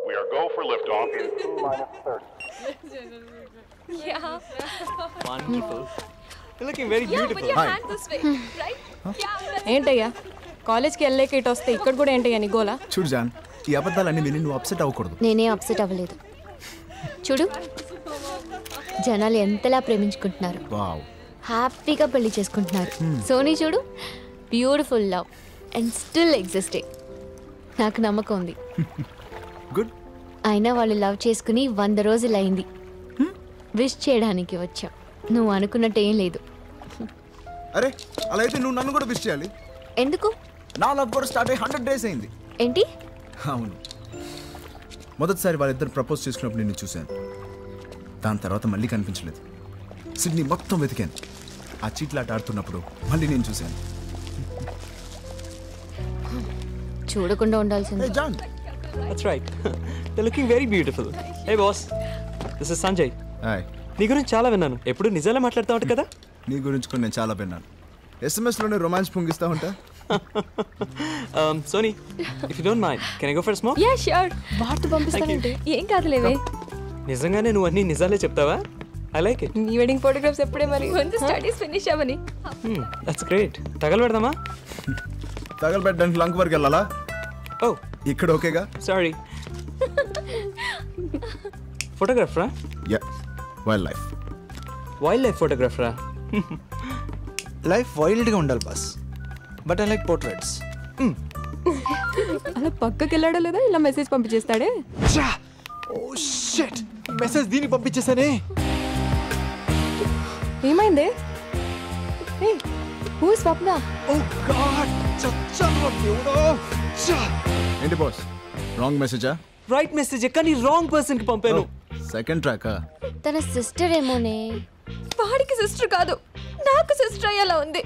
We are go for liftoff in T-30. Yeah. Wonderful. You're looking very Yeah, beautiful. put your hand this way, right? Yeah. ఏంటయ్యా కాలేజ్కి వెళ్ళలేక ఇటు వస్తే ఇక్కడ కూడా ఏంటయ్యా నీ గోలా? చూడు జాన్, ఈ అబద్ధాలన్నీ విని నువ్వు అప్సెట్ అవ్వకూడదు. నేనే అప్సెట్ అవ్వలేదు. చూడు జనాలు ఎంతలా ప్రేమించుకుంటున్నారు, వావ్, హ్యాపీగా పెళ్లి చేసుకుంటున్నారు. సోనీ చూడు, beautiful love and still existing. నాకు నమ్మకం ఉంది. గుడ్. అయినా వాళ్ళు లవ్ చేసుకుని 100 రోజులు అయింది. విష్ చేయడానికి వచ్చాం. నువ్వు అనుకున్నట్టు ఏం లేదు. అరే అలా అయితే నువ్వు నన్ను కూడా విష్ చేయాలి. ఎందుకు? నా లవ్ కూడా స్టార్ట్ అయ్యి 100 days అయింది. ఏంటి? అవును, మొదటిసారి వాళ్ళిద్దరు ప్రపోజ్ చేసుకున్నప్పుడు నిన్ను చూశాను. దాని తర్వాత మళ్ళీ కనిపించలేదు. సిడ్నీ మొత్తం వెతికాను. ఆ చీట్లాట ఆడుతున్నప్పుడు మళ్ళీ నేను చూశాను. చూడకుండా ఉండాల్సింది. John, That's right. They're looking very beautiful. Hey boss, this is Sanjay. Hi. నీ గురించి చాలా విన్నాను. ఎప్పుడు నిజాలే మాట్లాడుతావు కదా? నీ గురించి కూడా నేను చాలా విన్నాను. ఎస్ఎంఎస్లోనే రొమాన్స్ పొంగిస్తా ఉంటా. Sony, if you don't mind, can I go for a smoke? Yeah, sure. వార్త పంపిస్తానంటే ఏం కాదులేవే. నిజంగానే నువ్వు అన్ని నిజాలే చెప్తావా? I like it. నీ వెడ్డింగ్ ఫోటోగ్రాఫ్స్ ఎప్పుడే మరి? కొంచెం స్టడీస్ ఫినిష్ అవ్వని. That's great. తగలబెడదామా? తగలబెట్టడానికి లంక్ వరకు వెళ్ళాలా? Oh, ఇక్కడ ఓకేగా? sorry. ఫోటోగ్రాఫరా? Yeah, wild life. Wild life ఫోటోగ్రాఫరా? లైఫ్ వైల్డ్గా ఉండాలి boss, but I like portraits. అలా పక్కకి వెళ్ళాడో లేదా ఇలా మెసేజ్ పంపించేస్తాడే. ఓ షిట్, మెసేజ్ దీన్ని పంపించేసానే. ఏమైంది? Who is Swapna? Oh God, చచ్చాను దేవుడా. ఏంటి బాస్, రాంగ్ మెసేజా? రైట్ మెసేజ్ కానీ రాంగ్ పర్సన్ కి పంపాను. సెకండ్ ట్రాకా? తన సిస్టర్ ఏమోనే. వాడికి సిస్టర్ కాదు, నాకు సిస్టర్ అయ్యేలా ఉంది.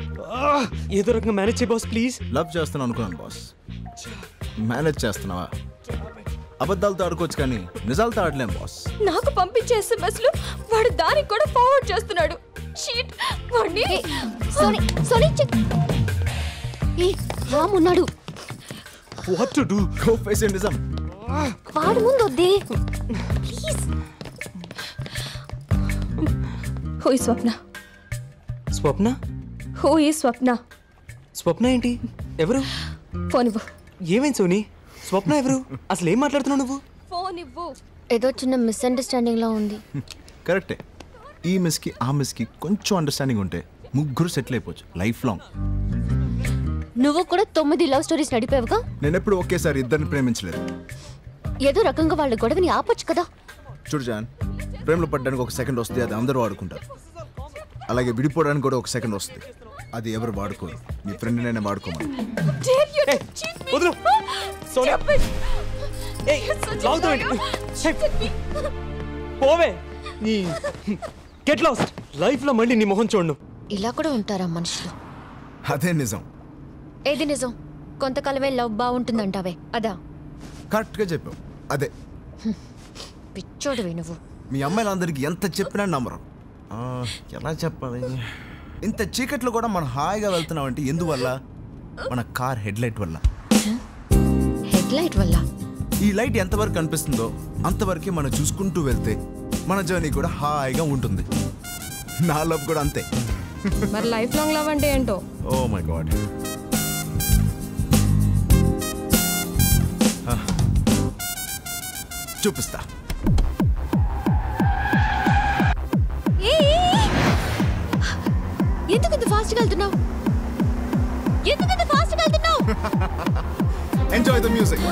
ఏదో రకంగా మేనేజ్ చేయి బాస్ ప్లీజ్. లవ్ చేస్తున్నాను అనుకున్నాను బాస్. మేనేజ్ చేస్తున్నావా? అబద్ధాలతో ఆడుకోవచ్చు కానీ నిజాలతో ఆడలేం బాస్. నాకు పంపించే ఎస్ఎంఎస్లు వాడు దానికి కూడా ఫార్వర్డ్ చేస్తున్నాడు. షీట్ వాడిని. సోనీ సోనీ చెక్. ఏ రామ్ ఉన్నాడు. What to do? Go face it నిజం. వాడు ముందు వద్దే please. Who is Swapna? Swapna? Who is Swapna? Swapna ఏంటి? ఎవరు? ఫోన్ ఇవ్వు. ఏమైంది సోనీ? స్వప్న ఎవరు? అసలు ఏం మాట్లాడుతున్నావు నువ్వు? ఫోన్ ఇవ్వు. ఏదో చిన్న మిస్అండర్స్టాండింగ్ లా ఉంది. కరెక్టే. ఈ మిస్కి ఆ మిస్కి కొంచెం అండర్స్టాండింగ్ ఉంటే ముగ్గురు సెటిల్ అయిపోవచ్చు లైఫ్ లాంగ్. నువ్వు కూడా 9 లవ్ స్టోరీస్ నడిపావుగా. నేను ఎప్పుడు ఒకేసారి ఇద్దరిని ప్రేమించలేదు. ఏదో రకంగా వాళ్ళ గొడవని ఆపొచ్చు కదా. చూడు జాన్, ప్రేమలో పడ్డానికి ఒక సెకండ్ వస్తుంది, అది అందరూ వాడుకుంటారు. అలాగే విడిపోవడానికి కూడా ఒక సెకండ్ వస్తుంది, అది ఎవరు వాడుకోరు. నీ ఫ్రెండ్ నైనా వాడుకోమని. Dare you to cheat me? వదులు. సోనీ. Stupid. ఏయ్, You're such a లాగుతావు liar. ఏంటి? Cheated me. పోవే. నీ గెట్ లాస్ట్. లైఫ్ లో మళ్ళీ నీ మొహం చూడను. ఇలా కూడా ఉంటారా మనుషులు? అదే నిజం. ఏది నిజం? కొంతకాలమే లవ్ బాగుంటుందంటావే అదా? కరెక్ట్గా చెప్పావు, అదే. పిచ్చోడివి నువ్వు. మీ అమ్మాయిలందరికీ ఎంత చెప్పినా నమ్మరు. ఎలా చెప్పాలి? ఇంత చీకట్లో కూడా మనం హాయిగా వెళ్తున్నామంటే ఎందువల్ల? మన కార్ హెడ్ లైట్ వల్ల. హెడ్ లైట్ వల్ల? ఈ లైట్ ఎంతవరకు కనిపిస్తుందో అంతవరకే మనం చూసుకుంటూ వెళ్తే మన జర్నీ కూడా హాయిగా ఉంటుంది. నా లవ్ కూడా అంతే. మరి లైఫ్ లాంగ్ లవ్ అంటే ఏంటో? Oh my god. చూపిస్తా. ఎందుకు ఇంత ఫాస్ట్ గా వెళ్తున్నావు? ఎందుకు ఇంత ఫాస్ట్ గా వెళ్తున్నావు? Enjoy the music.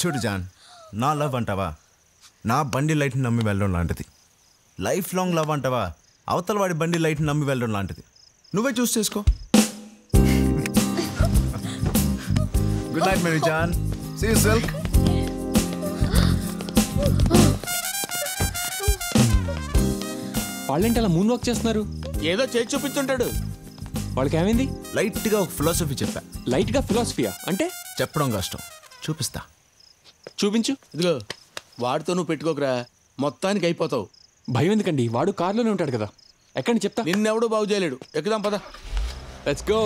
చూడు జాన్, నా లవ్ అంటావా? నా బండి లైట్ని నమ్మి వెళ్ళడం లాంటిది. లైఫ్ లాంగ్ లవ్ అంటావా, అవతల వాడి బండి లైట్ని నమ్మి వెళ్ళడం లాంటిది. నువ్వే చూస్ చేసుకో. Good night Mary John. See you silk. వాళ్ళేంటి అలా మూన్ వాక్ చేస్తున్నారు? ఏదో చేసి చూపించుంటాడు. వాళ్ళకి ఏమైంది? లైట్గా ఒక ఫిలాసఫీ చెప్పా. లైట్గా ఫిలాసఫియా అంటే? చెప్పడం కష్టం, చూపిస్తా. చూపించు. ఇదిగో వాడితో నువ్వు పెట్టుకోకరా, మొత్తానికి అయిపోతావు. భయం ఎందుకండి, వాడు కార్లోనే ఉంటాడు కదా. ఎక్కడి చెప్తా. నిన్నెవడూ బాగు చేయలేడు. ఎక్కుదాం పద. Let's go.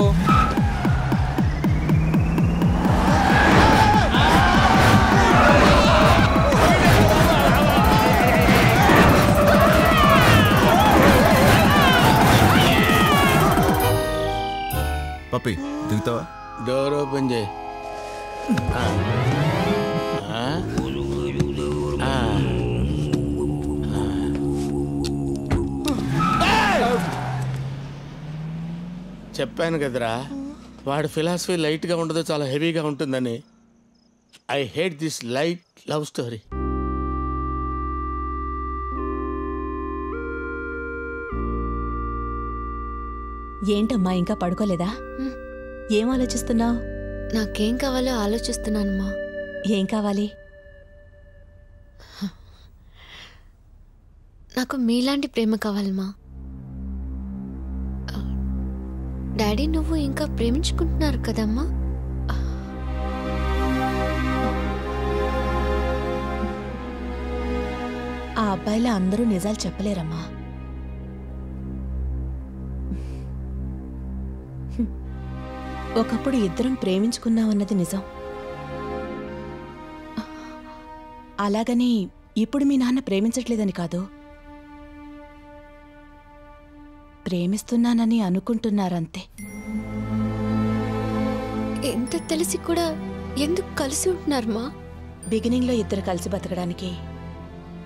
పప్పి దిగుతావా? డోర్ ఓపెన్ చేయి. చెప్పాను కదరా, వాడి ఫిలాసఫీ లైట్గా ఉండదు, చాలా హెవీగా ఉంటుందని. I hate this light love story. ఏంటమ్మా ఇంకా పడుకోలేదా? ఏం ఆలోచిస్తున్నావు? నాకేం కావాలో ఆలోచిస్తున్నానమ్మా. ఏం కావాలి? నాకు మీలాంటి ప్రేమ కావాలమ్మా. డాడీ నువ్వు ఇంకా ప్రేమించుకుంటున్నారు కదమ్మా? ఆ అబ్బాయిలా అందరూ నిజాలు చెప్పలేరమ్మా. ఒకప్పుడు ఇద్దరం ప్రేమించుకున్నామన్నది నిజం. అలాగని ఇప్పుడు మీ నాన్న ప్రేమించట్లేదని కాదు, ప్రేమిస్తున్నానని అనుకుంటున్నారంతే. ఎంత తెలిసి కూడా ఎందుకు కలిసి ఉంటున్నారమ్మా? బిగినింగ్లో ఇద్దరు కలిసి బతకడానికి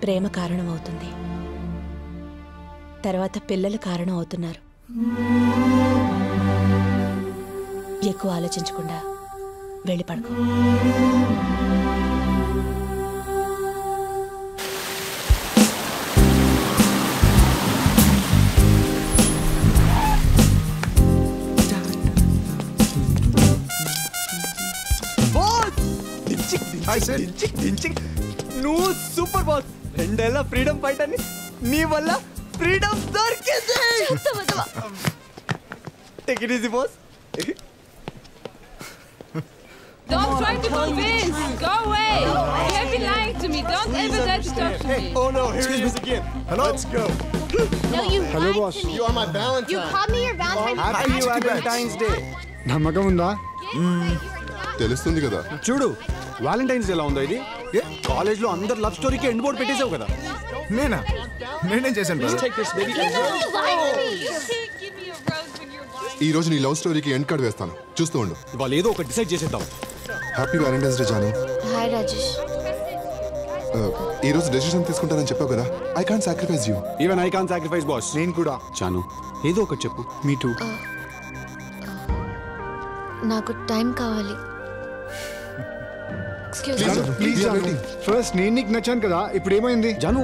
ప్రేమ కారణం అవుతుంది, తర్వాత పిల్లలు కారణం అవుతున్నారు. ఎక్కువ ఆలోచించకుండా వెళ్ళి పడుకో. నువ్వు సూపర్ బాస్. 2 ఏళ్ల ఫ్రీడమ్ ఫైట్ అని నీ వల్ల ఫ్రీడమ్ దొరికింది. Take it easy boss. Don't try to convince. Go away. You have been lying to me. Don't ever dare to talk to me. Oh no, here he is again. Hello? Let's go. No, you Hello, lied boss. to me. You are my Valentine. You called me your Valentine. Happy Valentine's Day. నమ్మకం ఉందా? తెలుస్తుంది కదా. చూడు Valentine's day ఎలా ఉందో ఇది. College లో అందరు లవ్ స్టోరీకి ఎండ్ బోర్డ్ పెట్టేసావు కదా. నేనేం చేశాను? ఈ రోజు నీ లవ్ స్టోరీకి ఎండ్ కార్డ్ వేస్తాను, చూస్తూ ఉండు. వాళ్ళు ఏదో ఒకటి డిసైడ్ చేసేద్దాం. Happy valentine's day Janu. హాయ్ రాజేష్. ఈ రోజు డెసిషన్ తీసుకుంటానని చెప్పావు కదా. I can't sacrifice you. Even I can't sacrifice boss. నేను కూడా. చాను ఏదో ఒకటి చెప్పు. Me too. నాకు టైం కావాలి. ప్లీజ్ ఫస్ట్ నేను నీకు నచ్చాను కదా, ఇప్పుడు ఏమైంది? జాను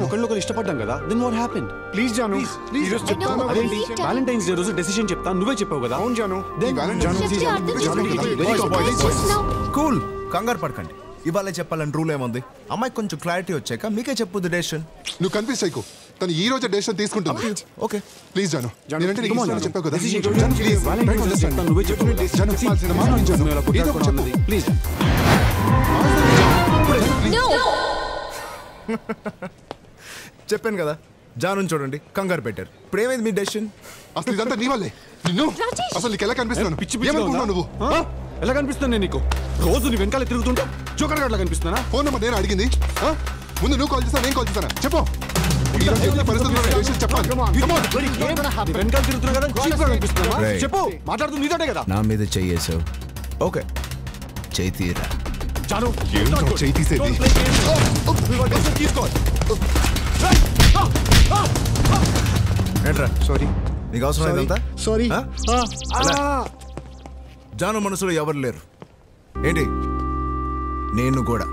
ఒకళ్ళొకరు ఇష్టపడ్డాం కదా. Then what happened? Please Janu, please చెప్తాను. అదేంటి వాలంటైన్స్ డే రోజు డెసిషన్ చెప్తాను, నువ్వే చెప్పావు కదా. అవును జాను. కూల్, కంగారు పడకండి. ఇవాళ చెప్పాలని రూల్ ఏముంది? అమ్మాయి కొంచెం క్లారిటీ వచ్చాక మీకే చెప్పు డెసిషన్. నువ్వు కన్ఫ్యూజ్ అయ్యకు, తను ఈ రోజు డెసిషన్ తీసుకుంటుంది. ఓకే ప్లీజ్ జాను, నేనంటే నీకు ఇష్టం చెప్పావు కదా. నువ్వే చెప్పు. ప్లీజ్. చెప్పాను కదా, జాను చూడండి కంగారు పెట్టారు. ఇప్పుడు ఏమైంది మీ డెసిషన్? అసలు ఇదంతా నీ వల్లే. నిన్ను అసలు నీకు ఎలా కనిపిస్తున్నాను? పిచ్చి పిచ్చి నువ్వు ఎలా కనిపిస్తున్నాను నేను నీకు? రోజు నీ వెనకాల తిరుగుతుంటా జోకర్ గట్లా కనిపిస్తున్నా? ఫోన్ నెంబర్ నేను అడిగింది. ముందు నువ్వు కాల్ చేస్తా, నేను కాల్ చేస్తాను. చెప్పు. వెనకాల తిరుగుతున్నా కదా, చెప్పు. మాట్లాడుతూ నీతోటే కదా. నా మీద చెయ్యేసావు. ఓకే, చెయ్యి తీరా. చెయ్యి తీసేది. ఏంట్రా సారీ, నీకు అవసరం లేదంతా? సారీ. జాను మనసులో ఎవరు లేరు ఏంటి? నేను కూడా.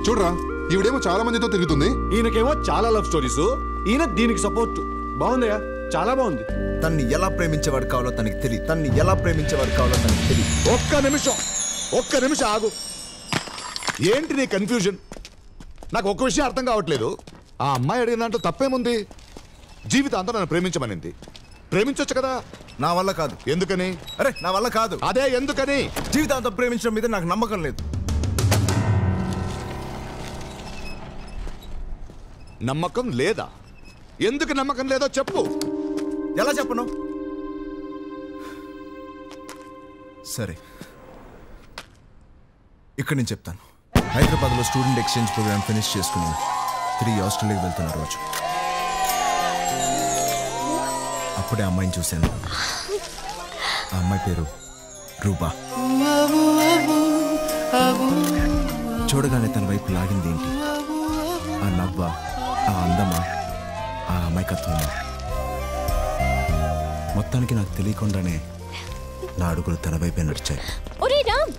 చూడరా, ఈవిడేమో చాలా మందితో తిరుగుతుంది. ఈయనకేమో చాలా లవ్ స్టోరీస్, ఈయన దీనికి సపోర్ట్. బాగుందయ్యా, చాలా బాగుంది. తన్ని ఎలా ప్రేమించేవాడు కావాలో తనకి తెలియదు. ఒక్క నిమిషం ఆగు. ఏంటి నీ కన్ఫ్యూజన్? నాకు ఒక్క విషయం అర్థం కావట్లేదు. ఆ అమ్మాయి అడిగిన దాంట్లో తప్పేముంది? జీవితాంతం నన్ను ప్రేమించమనింది. ప్రేమించొచ్చు కదా. నా వల్ల కాదు. ఎందుకని? అరే నా వల్ల కాదు. అదే ఎందుకని? జీవితాంతం ప్రేమించడం మీద నాకు నమ్మకం లేదు. నమ్మకం లేదా? ఎందుకు నమ్మకం లేదో చెప్పు. ఎలా చెప్పను? సరే, ఇక్కడ నేను చెప్తాను. హైదరాబాద్లో స్టూడెంట్ ఎక్స్చేంజ్ ప్రోగ్రామ్ ఫినిష్ చేసుకుని తిరిగి ఆస్ట్రేలియాకి వెళ్తున్న రోజు అప్పుడే అమ్మాయిని చూశాను. ఆ అమ్మాయి పేరు రూపా. చూడగానే తన వైపు లాగింది ఏంటి? ఆ నవ్వా, ఆ అందమా, ఆ అమాయకత్వమా? మొత్తానికి నాకు తెలియకుండానే నా అడుగులు తన వైపే నడిచాయి. ఒరే రామ్,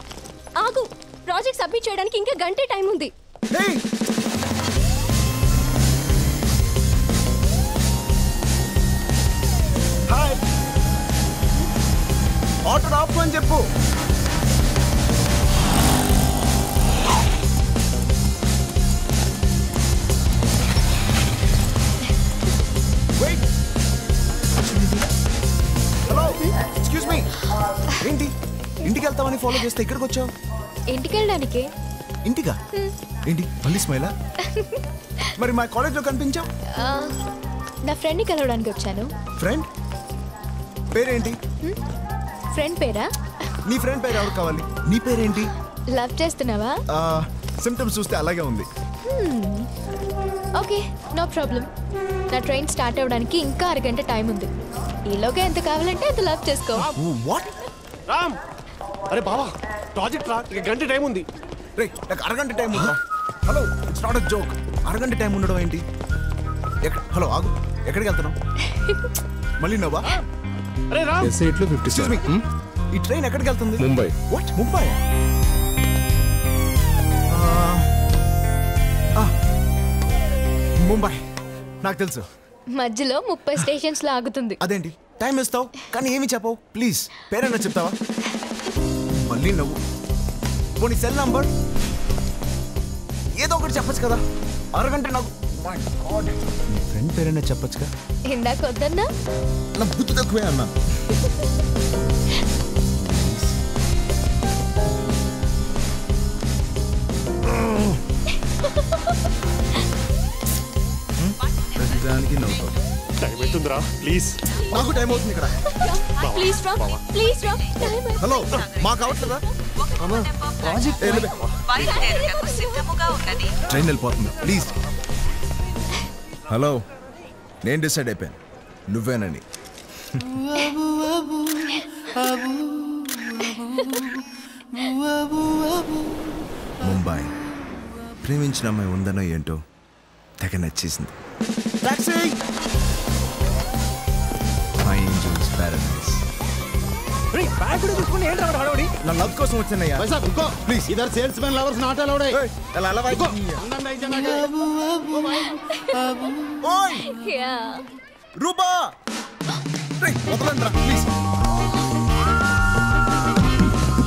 ఆగు. ప్రాజెక్ట్ సబ్మిట్ చేయడానికి ఇంకా గంటే టైం ఉంది. హాయ్, ఆటో ఆపు అని చెప్పు. Hello, excuse me. ఏంటి ఇంటికి వెళ్తామని ఫాలో చేస్తే ఇక్కడికి వచ్చావు? ఇంటికి వెళ్ళడానికి. ఇంటిగా? ఏంటి మళ్ళీ స్మైలా? మరి మా కాలేజ్లో కనిపించావు? నా ఫ్రెండ్ని కలవడానికి వచ్చాను. ఫ్రెండ్ పేరేంటి? ఫ్రెండ్ పేరా? నీ ఫ్రెండ్ పేరు ఎవరు కావాలి? నీ పేరేంటి? లవ్ చేస్తున్నావా? సిమ్టమ్స్ చూస్తే అలాగే ఉంది. Okay, no problem. నా ట్రైన్ స్టార్ట్ అవ్వడానికి ఇంకా అరగంట టైం ఉంది. ఈలోగా ఎంత కావాలంటే అంత లవ్ చేసుకో. వాట్? రామ్, అరే బావా, ప్రాజెక్ట్ రా, గంట టైం ఉంది. రే, నాకు అరగంట టైం ఉందా? Hello, it's not a joke. అరగంట టైం ఉండడం ఏంటి? హలో ఆగు, ఎక్కడికి వెళ్తున్నావు? మళ్ళీ నవ్వా? అరే రామ్, ఎస్ఐట్లో 57. ఈ ట్రైన్ ఎక్కడికి వెళ్తుంది? ముంబై. వాట్, ముంబై? ముంబై నాకు తెలుసు. మధ్యలో 30 స్టేషన్స్ లో ఆగుతుంది. అదేంటి టైం ఇస్తావు కానీ ఏమి చెప్పవు? ప్లీజ్ పేరైనా చెప్తావా? మళ్ళీ నవ్వు. పోనీ సెల్ నంబర్ ఏదో ఒకటి చెప్పచ్చు కదా. అరగంట నాకు. మై గాడ్, నీ ఫ్రెండ్ పేరైనా చెప్పచ్చుగా. ఇందాక వద్దన్నా? నా బుద్ధి తక్కువే అన్నా. ప్రతిదానికి నవ్వుతావు. టైం అవుతుందిరా, ప్లీజ్. నాకు టైం అవుతుంది ఇక్కడ. Please Ram, please Ram. Hello, మాకు అవట్లేదా? ట్రైన్ వెళ్ళిపోతుంది, ప్లీజ్. హలో, నేను డిసైడ్ అయిపోయాను, నువ్వేనని. ముంబై ప్రేమించిన అమ్మాయి ఉందనో ఏంటో తెగ నచ్చేసింది. టాక్సీ! My angels paradise. నా లవ్ కోసం వచ్చానయ్యా. ప్లీజ్, ఇదర్ salesmen lovers not allowed. Rupa, వదలండి please.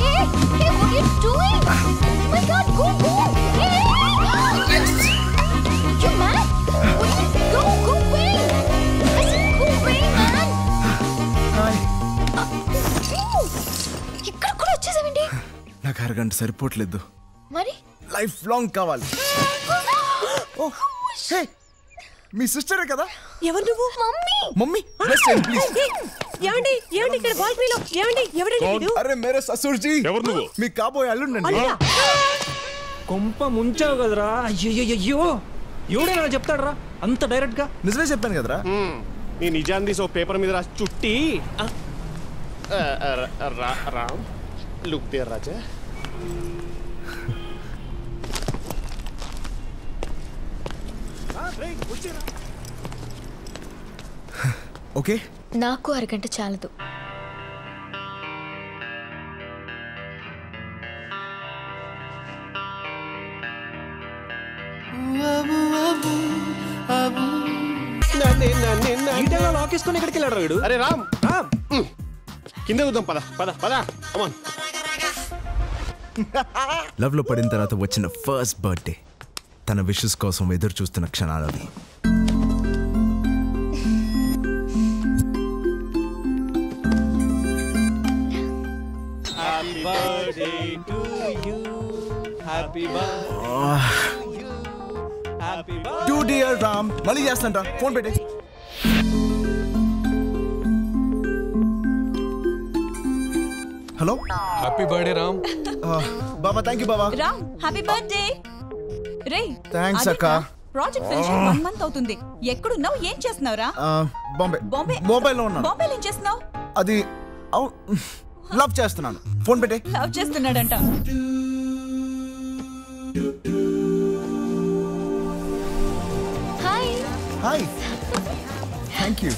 Hey, what are you doing? Oh my God, go! Hey! You mad? Go away! I said go away, man! Hi. ఇక్కడ కూడా వచ్చేసావండి. నాకు అరగంట సరిపోవట్లేదు, మరి లైఫ్ లాంగ్ కావాలి. హే, మీ సిస్టరే కదా? ఎవరు నువ్వు? మమ్మీ. Mummy please. ఏమండి ఏమండి ఇక్కడ బాల్కనీలో ఏమండి ఎవరండి మీరు? అరే మేరే ససూర్ జీ. ఎవరు నువ్వు? మీ కాబోయే అల్లుండండి. కొంప ముంచావు కదరా. అయ్యో, ఎవడైనా చెప్తాడరా అంత డైరెక్ట్ గా? నిజమే చెప్పాను కదరా. నీ నిజాన్ని సో పేపర్ మీద రాసి చుట్టి. Ram, look there Raja. Okay, నాకు అరగంట చాలదు. లాకేసుకొని ఎక్కడికి వెళ్ళాడు వీడు? అరే రామ్ రామ్ కింద కూదాం పద పద పద కమాన్. లవ్ లో పడిన తర్వాత వచ్చిన ఫస్ట్ బర్త్డే, తన విషెస్ కోసం ఎదురు చూస్తున్న క్షణాలు అవి. Too dear రామ్, మళ్ళీ చేస్తాంట, ఫోన్ పెట్టే. Hello, happy birthday Ram. Baba thank you Baba. Ram happy birthday. Ray thanks అక్క. ప్రాజెక్ట్ ఫినిష్ 1 మంత్ అవుతుంది. ఎక్కడున్నావు, ఏం చేస్తున్నావురా? బాంబే. బాంబే మొబైల్లో ఉన్నాను. బాంబేలో ఏం చేస్తున్నావు? అది లవ్ చేస్తున్నాను, ఫోన్ పెట్టే. లవ్ చేస్తున్నాడంట. Hi hi, thank you.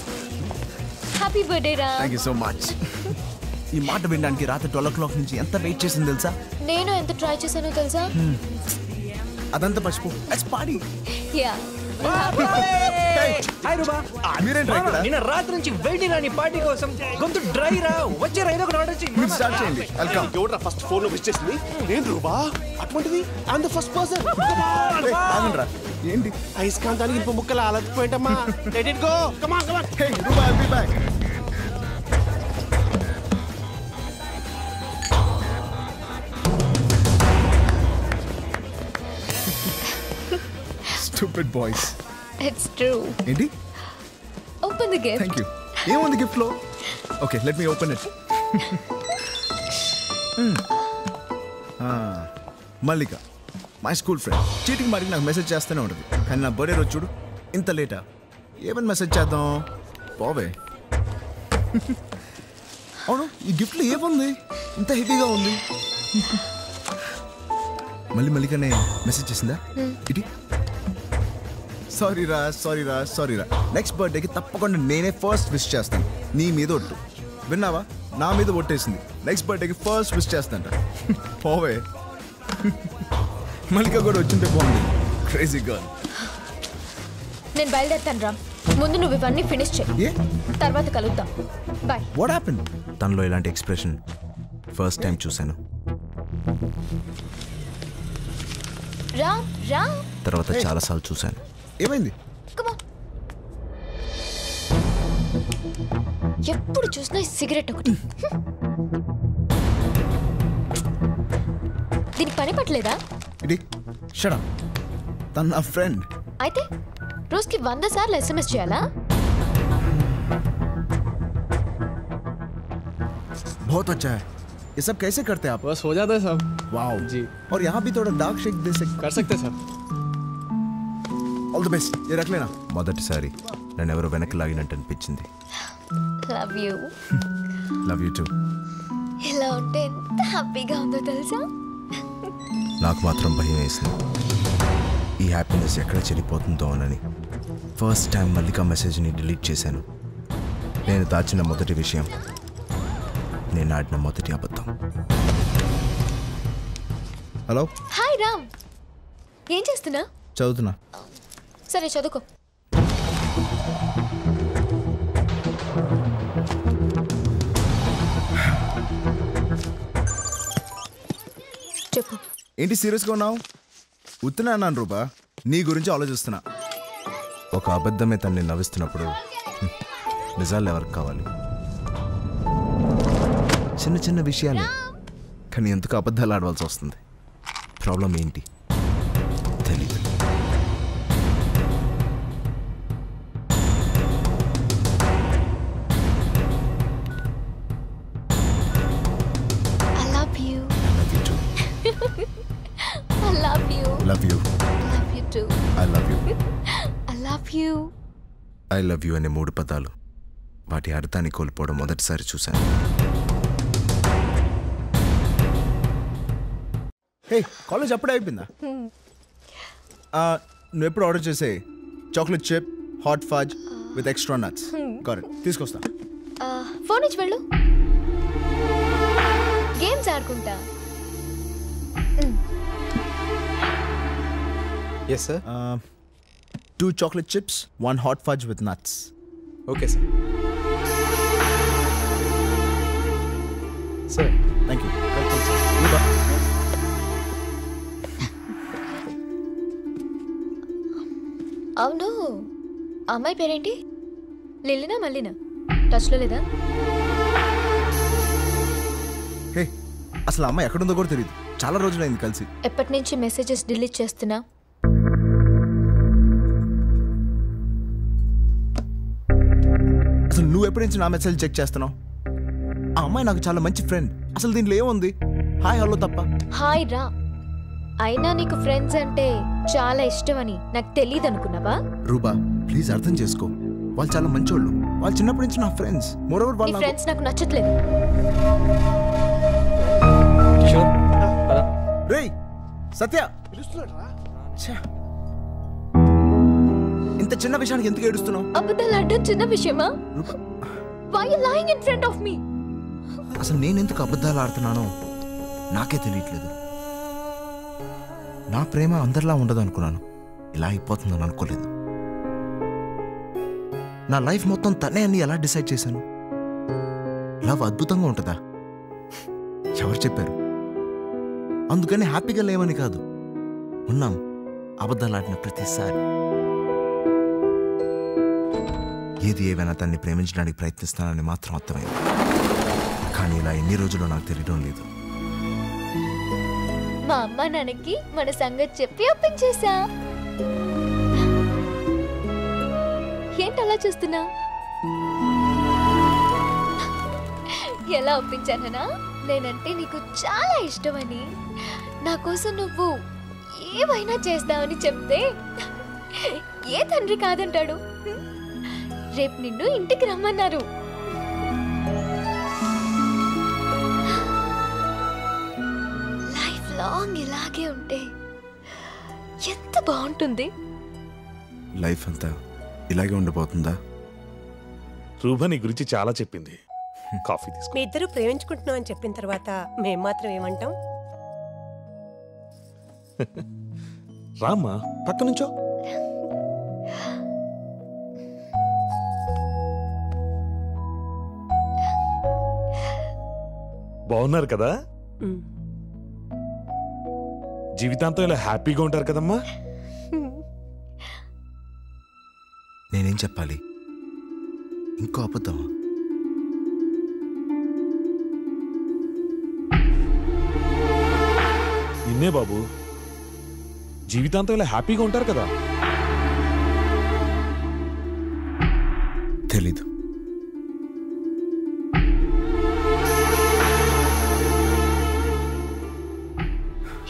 Happy birthday రా. Thank you so much. ఈ మాట వినడానికి రాత్రి 12 o'clock నుంచి ఎంత వెయిట్ చేసింది తెలుసా? నేను ఎంత ట్రై చేశానో తెలుసా? అదంతా మర్చిపో, లెట్స్ పార్టీ. యా. హాయ్ రూబా. మీరేంటి ఇక్కడ? నిన్న రాత్రి నుంచి వెయిటింగ్ అని పార్టీ కోసం. గొంతు డ్రై రా, వచ్చే రైదో ఒకటి ఆర్డర్ చేయి. మీరు స్టార్ట్ చేయండి. వెల్కమ్. ఎవడ్రా ఫస్ట్ ఫోన్ లో విష్ చేసింది? నేను రూబా. అటువంటిది ఐ ద ఫస్ట్ పర్సన్. ఆగండ్రా, ఏంటి ఐస్కాంతానికి ఇంపు ముక్కల అలసిపోయేటమ్మా. Let it go, come on come on. Hey Ruba, I'll be back. Stupid boys. It's true. ఏంటి? Open the gift. Thank you. ఏముంది గిఫ్ట్ లో? Okay, let me open it. Mallika, my school friend. Cheating మరి నాకు message చేస్తూనే ఉంటుంది, కానీ నా birthday రోజు చూడు ఇంత లేటా. ఏమని మెసేజ్ చేద్దాం? పోవే. అవును, ఈ గిఫ్ట్లో ఏముంది ఇంత హెవీగా ఉంది? మళ్ళీ మల్లికనే మెసేజ్ చేసిందా? ఇటీ. సారీ రా. నెక్స్ట్ బర్త్డేకి తప్పకుండా నేనే ఫస్ట్ విష్ చేస్తాను. నీ మీద ఒట్టు. విన్నావా? నా మీద ఒట్టేసింది. నెక్స్ట్ బర్త్డేకి ఫస్ట్ విష్ చేస్తాంట. పోవే. మల్లిక కూడా వచ్చింటే బాగుంది. Crazy girl. నేను బయలుదేరుతాను రా. ముందు నువ్వు ఇవన్నీ ఫినిష్ చేయి, తర్వాత కలుద్దాం. బాయ్. What happen? తనలో ఇలాంటి ఎక్స్ప్రెషన్ ఫస్ట్ టైం చూశాను. రా రా. తర్వాత చాలాసార్లు చూశాను. ఏమైంది? ఎప్పుడు చూసినా సిగరెట్ ఒకటి. దీనికి పని పట్టలేదా? ఇది షట్ అప్. తన నా ఫ్రెండ్. అయితే రోజుకి 100 సార్లు SMS చేయాలా? बहुत अच्छा है. ये सब कैसे करते हैं आप? बस हो जाता है साहब. वाओ जी. और यहाँ भी थोड़ा डार्क शेक दे सकते. कर सकते हैं सर. All the best. ये रख लेना. మొదటిసారి నన్ను ఎవరో వెనక్కి లాగినట్టు అనిపించింది. Love you. Love you two. ఇలా ఉంటే ఎంత హ్యాపీగా ఉందో తెలుసా? నాకు మాత్రం భయం వేసింది, ఈ హ్యాపీనెస్ ఎక్కడ చెడిపోతుందో అని. ఫస్ట్ టైం మల్లిక మెసేజ్ని డిలీట్ చేశాను. నేను దాచిన మొదటి విషయం, నేను ఆడిన మొదటి అబద్ధం. హలో. హాయ్ రామ్. ఏం చేస్తున్నా? చదువుతున్నా. సరే చదువుకో. చెప్పు. ఏంటి సీరియస్గా ఉన్నావు? ఉత్తున్నా అన్నాను రూపా, నీ గురించి ఆలోచిస్తున్నా. ఒక అబద్ధమే తన్ని నవ్విస్తున్నప్పుడు నిజాలు ఎవరికి కావాలి? చిన్న చిన్న విషయాలే, కానీ ఎందుకు అబద్ధాలు ఆడవలసి వస్తుంది? ప్రాబ్లం ఏంటి తెలీదు. ఐ లవ్ యూ అనే 3 పదాలు, వాటి అర్థాన్ని కోల్పోవడం మొదటిసారి చూశాను. హే, కాలేజ్ అప్పుడే అయిపోయిందా? నువ్వు ఎప్పుడు ఆర్డర్ చేసే chocolate chip hot fudge with extra nuts. Correct, తీసుకొస్తా. ఫోన్ ఇచ్చి వెళ్ళు. గేమ్స్ ఆడుకుంటా. Yes sir. 2 chocolate chips, 1 hot fudge with nuts. Okay, sir. Sir, thank you. Welcome, sir. అవును అమ్మాయి పేరేంటి? లిల్లీనా మల్లీనా? టచ్లో లేదా? హే, అసలు అమ్మాయి ఎక్కడుందో కూడా తెలియదు. చాలా రోజులైంది కలిసి. ఎప్పటి నుంచి మెసేజెస్ డిలీట్ చేస్తున్నా? అసలు నువ్వు ఎప్పటి నుంచి నా మెసేజ్ చెక్ చేస్తున్నావు? ఆ అమ్మాయి నాకు చాలా మంచి ఫ్రెండ్. అసలు దీంట్లో ఏముంది? హాయ్ హలో తప్ప. హాయ్ రా. అయినా నీకు ఫ్రెండ్స్ అంటే చాలా ఇష్టమని నాకు తెలియదు అనుకున్నావా? రూబా ప్లీజ్ అర్థం చేసుకో. వాళ్ళు చాలా మంచోళ్ళు. వాళ్ళు చిన్నప్పటి నుంచి నా ఫ్రెండ్స్. మోరోవర్ నీ వాళ్ళు ఫ్రెండ్స్ నాకు నచ్చట్లేదు. రేయ్ సత్య, ఇంత చిన్న విషయానికి ఎందుకు ఏడుస్తున్నావు? అబద్ధాలు ఆడడం చిన్న విషయమా? Why are you lying in front of me? అసలు నేనెందుకు అబద్ధాలు ఆడుతున్నానో నాకే తెలియట్లేదు. నా ప్రేమ అందరిలా ఉండదు అనుకున్నాను. ఇలా అయిపోతుందని అనుకోలేదు. నా లైఫ్ మొత్తం తనే అని ఎలా డిసైడ్ చేశాను? లవ్ అద్భుతంగా ఉంటుందా? ఎవరు చెప్పారు? అందుకని హ్యాపీగా లేవని కాదు, ఉన్నాం అబద్ధాలు ఆడిన ప్రతిసారి. ఏది ఏవైనా తన్ని ప్రేమించడానికి ప్రయత్నిస్తానని మాత్రం అర్థమైంది. కానీ ఇలా ఎన్ని రోజులు నాకు తెలియడం లేదు. మా అమ్మ నాన్నకి మన సంగతి చెప్పి ఒప్పించేసా. ఏంటి అలా చూస్తున్నా? ఎలా ఒప్పించానా? నేనంటే నీకు చాలా ఇష్టమని, నా కోసం నువ్వు ఏమైనా చేస్తావని చెప్తే ఏ తండ్రి కాదంటాడు? రేపు నిన్ను ఇంటికి రమ్మన్నారు. లైఫ్ లాంగ్ ఇలాగే ఉంటే ఎంత బాగుంటుంది. లైఫ్ అంతా ఇలాగే ఉండిపోతుందా? రూబా నీ గురించి చాలా చెప్పింది. కాఫీ తీసుకో. మీ ఇద్దరు ప్రేమించుకుంటున్నాం అని చెప్పిన తర్వాత మేము మాత్రం ఏమంటాం? రామ్మా పక్క నుంచో. బాగున్నారు కదా? జీవితాంతం ఇలా హ్యాపీగా ఉంటారు కదమ్మా? నేనేం చెప్పాలి? ఇంకో అబద్ధమా? నిన్నే బాబు, జీవితాంతం ఇలా హ్యాపీగా ఉంటారు కదా? తెలీదు.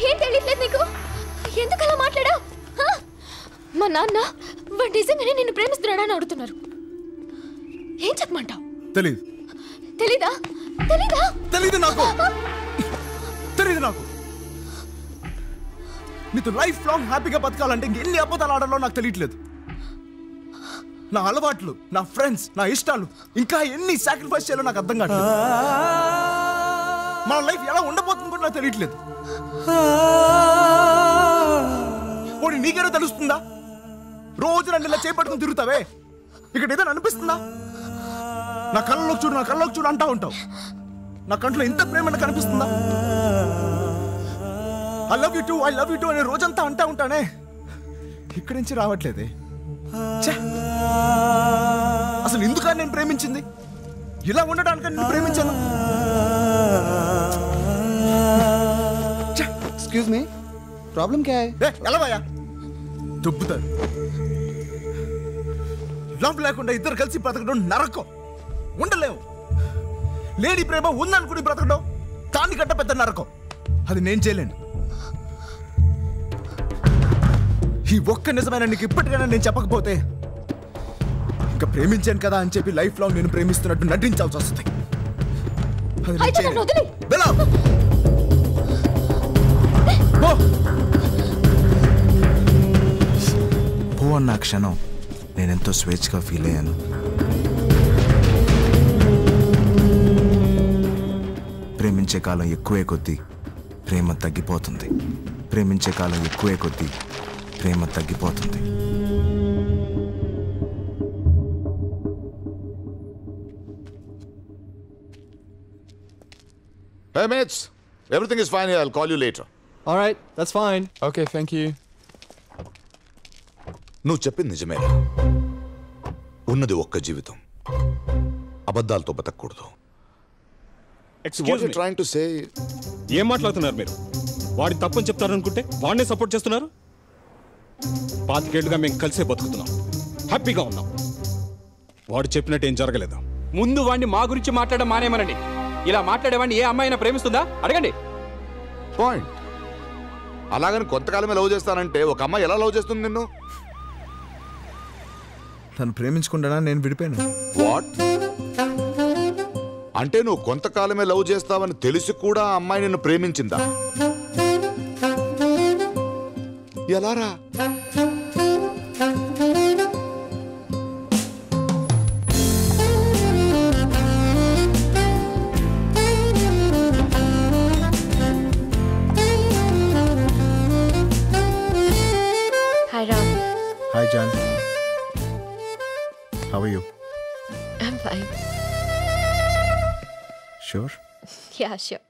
ఏం తెలియట్లేదు నీకు? ఎందుకు అలా మాట్లాడా? మా నాన్న వాడు నిజంగానే నిన్ను ప్రేమిస్తున్నాడా అని అడుగుతున్నారు. ఏం చెప్పమంటావు? తెలీదు. తెలీదా? తెలీదా? తెలీదు నాకు. తెలీదు నాకు. నీతో లైఫ్ లాంగ్ హ్యాపీగా బతకాలంటే ఎన్ని అబద్ధాలు ఆడాలో నాకు తెలియట్లేదు. నా అలవాట్లు, నా ఫ్రెండ్స్, నా ఇష్టాలు, ఇంకా ఎన్ని సాక్రిఫైస్ చేయాలో నాకు అర్థం కావట్లేదు. మన లైఫ్ ఎలా ఉండబోతుంది కూడా నాకు తెలియట్లేదు. పోనీ నీకేదో తెలుస్తుందా? రోజు నన్ను ఇలా చేపట్టుకుని తిరుగుతావే, ఇక్కడ ఏదో అనిపిస్తుందా? నా కళ్ళలోకి చూడు, నా కళ్ళలోకి చూడు అంటా ఉంటావు. నా కంట్లో ఇంత ప్రేమ కనిపిస్తుందా? I love you two, I love you two అనే రోజంతా అంటా ఉంటానే, ఇక్కడి నుంచి రావట్లేదే. అసలు ఎందుకని నేను ప్రేమించింది? ఇలా ఉండడానికి నేను ప్రేమించాను. एक्सक्यूज मी, प्रॉब्लम क्या है? ఎలా భయ్యా దుబ్బుతారు. లవ్ లేకుండా ఇద్దరు కలిసి బ్రతకడం నరకం. ఉండలేము. లేడీ ప్రేమ ఉందనుకుని బ్రతకడం దానికంటే పెద్ద నరకం. అది నేను చేయలేను. ఈ ఒక్క నిజమైన నీకు ఇప్పటికైనా నేను చెప్పకపోతే ఇంకా ప్రేమించాను కదా అని చెప్పి లైఫ్ లాంగ్ నేను ప్రేమిస్తున్నట్టు నటించాల్సి వస్తుంది. అది నేను చేయలేను. బెలా! పో అన్న క్షణం నేనెంతో స్వేచ్ఛగా ఫీల్ అయ్యాను. ప్రేమించే కాలం ఎక్కువే కొద్దీ ప్రేమ తగ్గిపోతుంది. ప్రేమించే కాలం ఎక్కువే కొద్దీ ప్రేమ తగ్గిపోతుంది. Hey mates, everything is fine here. I'll call you later. All right, that's fine. Okay, thank you. నువ్వు చెప్పింది నిజమేనా? ఉన్నది ఒక్క జీవితం, అబద్ధాలతో బతకూడదు. Excuse me, trying to say ఏం మాట్లాడుతున్నారు మీరు? వాడి తప్పని చెప్తారనుకుంటే వాడినే సపోర్ట్ చేస్తున్నారు. 25 ఏళ్లుగా మేము కలిసే బతుకుతున్నాం, హ్యాపీగా ఉన్నాం. వాడు చెప్పినట్టు ఏం జరగలేదు. ముందు వాడిని మా గురించి మాట్లాడడం మానేమనండి. ఇలా మాట్లాడేవాడిని ఏ అమ్మాయినా ప్రేమిస్తుందా అడగండి. పాయింట్. అలాగని కొంతకాలమే లవ్ చేస్తానంటే ఒక అమ్మాయి ఎలా లవ్ చేస్తుంది నిన్ను? తను ప్రేమించుకుంటానా నేను విడిపోయాను. వాట్? అంటే నువ్వు కొంతకాలమే లవ్ చేస్తావని తెలిసి కూడా ఆ అమ్మాయి నిన్ను ప్రేమించిందా? ఎలారా? Hi Ram. Hi Jan. How are you? I'm fine. Sure? Yeah, sure.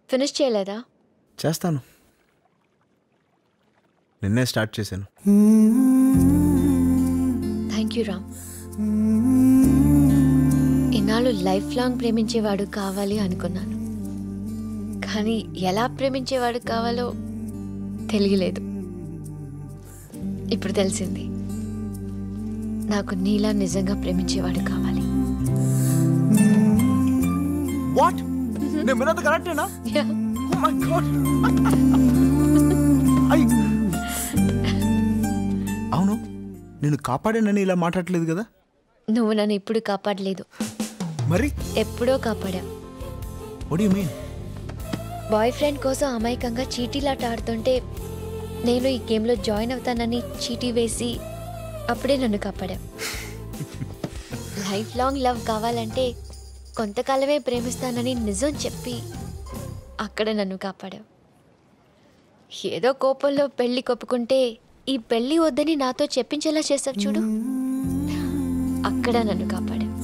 Finish చేయలేదా? చేస్తాను. నిన్నే స్టార్ట్ చేశాను. Thank you Ram. ఇన్నాళ్ళు లైఫ్ లాంగ్ ప్రేమించేవాడు కావాలి అనుకున్నాను, కానీ ఎలా ప్రేమించేవాడు కావాలో తెలియలేదు. ఇప్పుడు తెలిసింది, నాకు నీలా నిజంగా ప్రేమించేవాడు కావాలి. వాట్? నేను విన్నది కరెక్టేనా? Oh my god. అవును, నేను కాపాడానని ఇలా మాట్లాడలేదు కదా? నువ్వు నన్ను ఇప్పుడు కాపాడలేదు, మరి ఎప్పుడో కాపాడా. What do you mean? Boy friend కోసం అమాయకంగా చీటీలాట ఆడుతుంటే నేను ఈ గేమ్లో జాయిన్ అవుతానని చీటీ వేసి అప్పుడే నన్ను కాపాడా. లైఫ్ లాంగ్ లవ్ కావాలంటే కొంతకాలమే ప్రేమిస్తానని నిజం చెప్పి అక్కడ నన్ను కాపాడావు. ఏదో కోపంలో పెళ్లి కొప్పుకుంటే ఈ పెళ్లి వద్దని నాతో చెప్పించేలా చేస్తావు చూడు, అక్కడ నన్ను కాపాడావు.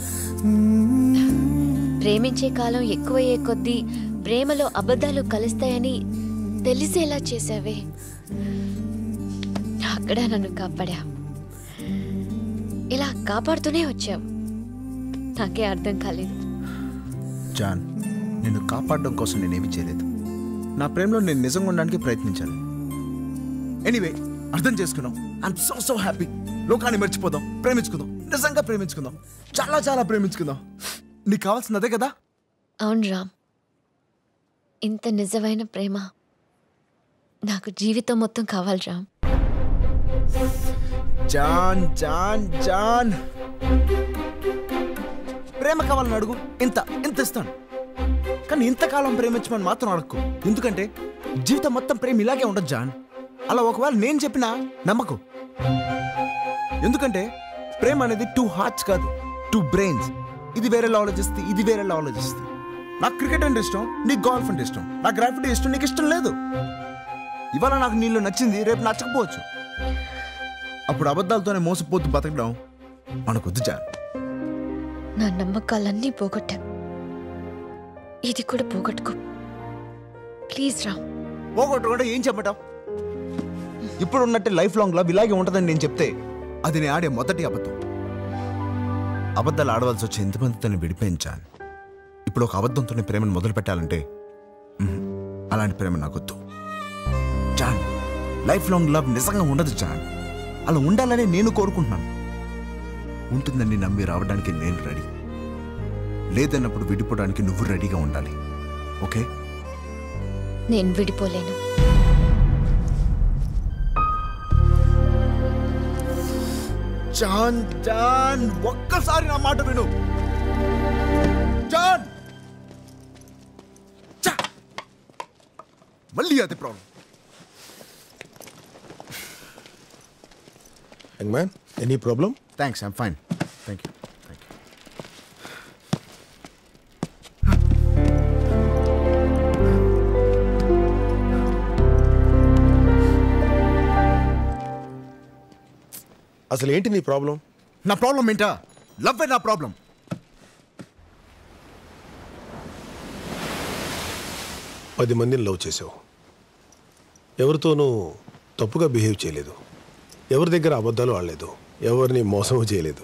ప్రేమించే కాలం ఎక్కువయ్యే కొద్దీ ప్రేమలో అబద్ధాలు కలుస్తాయని తెలిసేలా చేసావే, అక్కడ నన్ను కాపాడా. ఇలా కాపాడుతూనే వచ్చావు, నాకే అర్థం కాలేదు. జాన్, నిన్ను కాపాడడం కోసం నేనేమి చేయలేదు. నా ప్రేమలో నేను నిజంగా ఉండడానికి ప్రయత్నించాను. ఎనీవే, అర్థం చేసుకున్నాం. I'm so so happy. లోకాన్ని మర్చిపోదాం, ప్రేమించుకుందాం, నిజంగా ప్రేమించుకుందాం, చాలా చాలా ప్రేమించుకుందాం. నీకు కావాల్సింది అదే కదా? అవును రామ్, ఇంత నిజమైన ప్రేమ నాకు జీవితం మొత్తం కావాలి రామ్. జాన్ జాన్ జాన్, ప్రేమ కావాలని అడుగు, ఇంత ఇంత ఇస్తాను. కానీ ఇంతకాలం ప్రేమించమని మాత్రం అడగకు. ఎందుకంటే జీవితం మొత్తం ప్రేమ ఇలాగే ఉండదు జాన్. అలా ఒకవేళ నేను చెప్పినా నమ్మకు. ఎందుకంటే ప్రేమ అనేది 2 హార్ట్స్ కాదు, 2 బ్రెయిన్స్. ఇది వేరేలా ఆలోచిస్తుంది, ఇది వేరేలా ఆలోచిస్తుంది. నాకు క్రికెట్ అంటే ఇష్టం, నీకు గోల్ఫ్ అంటే ఇష్టం. నాకు గ్రాఫిటీ ఇష్టం, నీకు ఇష్టం లేదు. ఇవాళ నాకు నీళ్ళు నచ్చింది, రేపు నచ్చకపోవచ్చు. అప్పుడు అబద్ధాలతోనే మోసపోతూ బతకడం మనకొద్దు జాన్. నా నమ్మకాలన్నీ పోగొట్టా, ఇది కూడా పోగొట్టుకో ప్లీజ్ రామ్. పోగొట్టుకుంటే ఏం చెప్పటం? ఇప్పుడు ఉన్నట్టే లైఫ్ లాంగ్ లవ్ ఇలాగే ఉంటుందని నేను చెప్తే అది నేను ఆడే మొదటి అబద్ధం. అబద్ధాలు ఆడవలసి వచ్చి ఎంతమందితో విడిపోయించాను. ఇప్పుడు ఒక అబద్ధంతో ప్రేమను మొదలు పెట్టాలంటే అలాంటి ప్రేమ నాకొద్దు జాన్. లైఫ్ లాంగ్ లవ్ నిజంగా ఉండదు జాన్. అలా ఉండాలని నేను కోరుకుంటున్నాను. ఉంటుందని నమ్మి రావడానికి నేను రెడీ. లేదన్నప్పుడు విడిపోవడానికి నువ్వు రెడీగా ఉండాలి. ఓకే? నేను విడిపోలేను. జాన్ జాన్, ఒక్కసారి నా మాట విను జాన్. మళ్ళీ అదే problem. Young man, any problem? Thanks, I'm fine. Thank you. Thank you. అసలు ఏంటి నీ ప్రాబ్లం? నా ప్రాబ్లం ఏంటా? లవ్ నా ప్రాబ్లం. 10 మందిని లవ్ చేసావు, ఎవరితోనూ తప్పుగా బిహేవ్ చేయలేదు, ఎవరి దగ్గర అబద్ధాలు ఆడలేదు, ఎవరిని మోసం చేయలేదు.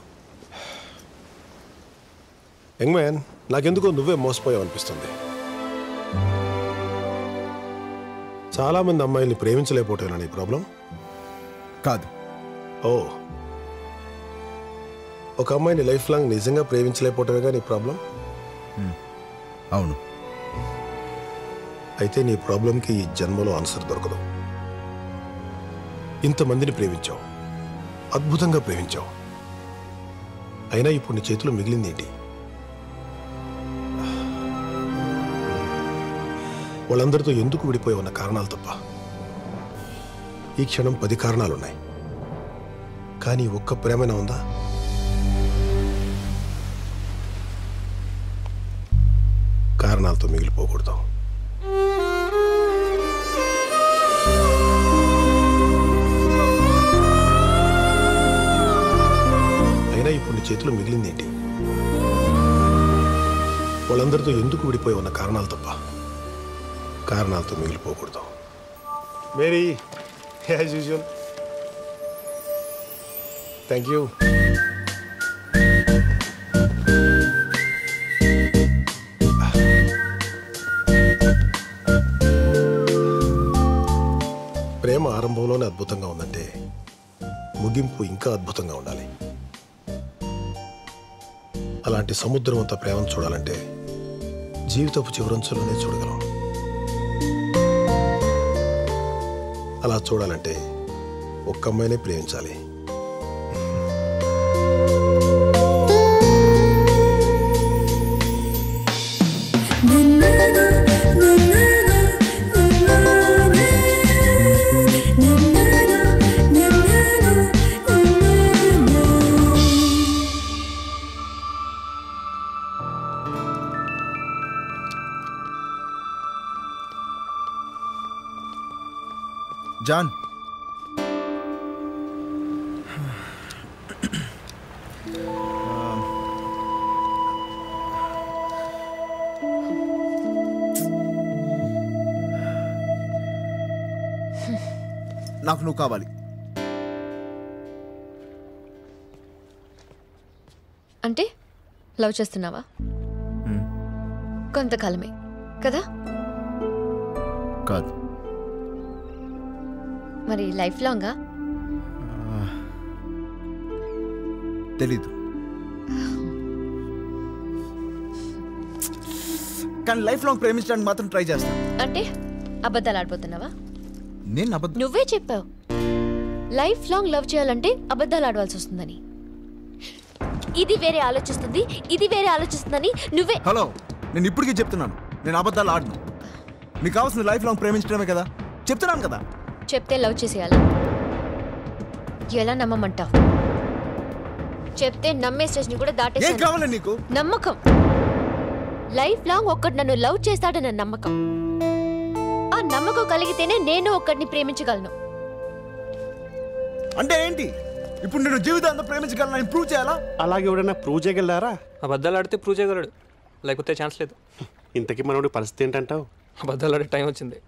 యంగ్ మ్యాన్, నాకెందుకో నువ్వే మోసపోయావు అనిపిస్తుంది. చాలామంది అమ్మాయిల్ని ప్రేమించలేకపోతానా నీ ప్రాబ్లం? కాదు. ఓ, ఒక అమ్మాయిని లైఫ్ లాంగ్ నిజంగా ప్రేమించలేకపోవటమేగా నీ ప్రాబ్లం? అవును. అయితే నీ ప్రాబ్లంకి ఈ జన్మలో ఆన్సర్ దొరకదు. ఇంతమందిని ప్రేమించావు, అద్భుతంగా ప్రేమించావు, అయినా ఇప్పుడు నీ చేతిలో మిగిలింది ఏంటి? వాళ్ళందరితో ఎందుకు విడిపోయి ఉన్న కారణాలు తప్ప. ఈ క్షణం 10 కారణాలున్నాయి, కానీ ఒక్క ప్రేమైనా ఉందా? కారణాలతో మిగిలిపోకూడదు. అయినా ఇప్పుడు నీ చేతిలో మిగిలింది ఏంటి? వాళ్ళందరితో ఎందుకు విడిపోయి ఉన్న కారణాలు తప్ప. కారణాలతో మిగిలిపోకూడదు. Mary, as usual. Thank you. ప్రేమ ఆరంభంలోనే అద్భుతంగా ఉందంటే ముగింపు ఇంకా అద్భుతంగా ఉండాలి. అలాంటి సముద్రం అంత ప్రేమను చూడాలంటే జీవితపు చివరంచులోనే చూడగలం. అలా చూడాలంటే ఒక్క అమ్మాయినే ప్రేమించాలి. జాన్, నాకు నువ్వు కావాలి. అంటే లవ్ చేస్తున్నావా? కొంతకాలమే కదా? కాదు. మరి లైఫ్ లాంగా? తెలీదు, కానీ లైఫ్ లాంగ్ ప్రేమించడానికి మాత్రం ట్రై చేస్తాను. అంటే అబద్ధాలు ఆడిపోతున్నావా? నేను నువ్వే చెప్పావు లైఫ్ లాంగ్ లవ్ చేయాలంటే అబద్ధాలు ఆడవలసి వస్తుందని. ఇది వేరే ఆలోచిస్తుంది, ఇది వేరే ఆలోచిస్తుందని నువ్వే. హలో, నేను ఇప్పటికీ చెప్తున్నాను, నేను అబద్ధాలు ఆడను. నీకు కావాల్సిన లైఫ్ లాంగ్ ప్రేమించడమే కదా, చెప్తున్నాను కదా. చెప్తే లవ్ చేసేయాలా? ఎలా నమ్మమంటావు? చెప్తే నమ్మే స్టేజ్ని కూడా దాటేసాను. ఏం కావాలి నీకు? నమ్మకం. లైఫ్ లాంగ్ ఒక్కడు నన్ను లవ్ చేస్తాడన్న నమ్మకం. ఆ నమ్మకం కలిగితేనే నేను ఒక్కడిని ప్రేమించగలను. అంటే ఏంటి? ఇప్పుడు నేను జీవితాంతం ప్రేమించగలను ప్రూవ్ చేయాలా? అలాగే ఎవడన్నా ప్రూవ్ చేయగలరా? అబద్ధాలు ఆడితే ప్రూవ్ చేయగలడు, లేకపోతే ఛాన్స్ లేదు. ఇంతకీ మనోడి పరిస్థితి ఏంటంటావు? అబద్ధాలు ఆడే టైం వచ్చింది.